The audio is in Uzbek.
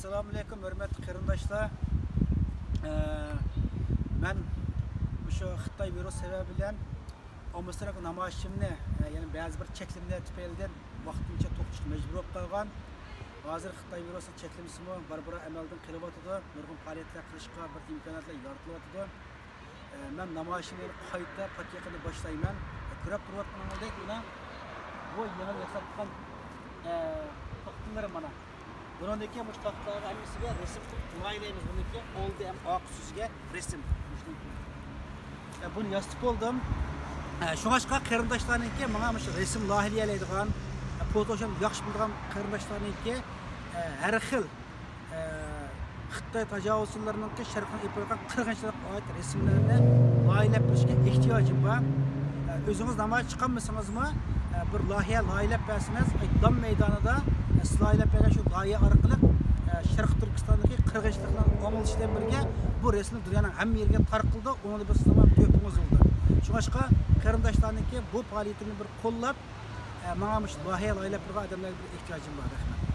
Assalamu alaikum, hürmetli qarindoshlar. Men şu Xitoy virus sebebiyle Omstraq namoyishimni, ya'ni ba'zi bir cheklimlar tufaylidan vaqtincha to'xtatishga majbur bo'lib qolgan. Hozir Xitoy virusi cheklimsimi bir amaldan qilyotdi. Nurg'un faoliyatlar qilishga bir imkoniyatlar yaratyapti. Men namoyishimni qayta patiyaqini boshlayman. Ko'rib turibmanidek, bu yana yasatgan taxtlar mana. Bununki bu taxtlarga hamisiga resim muaylaymiz. Bununki oldi ham oq suzga resim. Bunu yastık oldum. Şu başka qarindoshlarniki menga shu resim loyihalaydigan, Photoshop yaxshi bilgan qarindoshlarniki har xil Xitoy tajovuzchilarininki Sharqiy Afrika qirg'inchilik oid resimlarni loyihalab bilishga ehtiyojim bor. O'zingiz namoyish chiqarmasanizmi, bir loyihalab bersangiz, Dam maydonida loyihalab bergan shu loyiha orqali Sharq Turkistondagi qirg'inchiliklar omilishdan birga bu resimni dunyoning hamma yeriga tarqaldi. Uni biz zaman ko'pimiz oldu. Şu başka qarindoshlarniki bu faoliyatimni bir qo'llab, menga shu loyihalab turgan odamlarga bir ehtiyojim bor. Rahmat.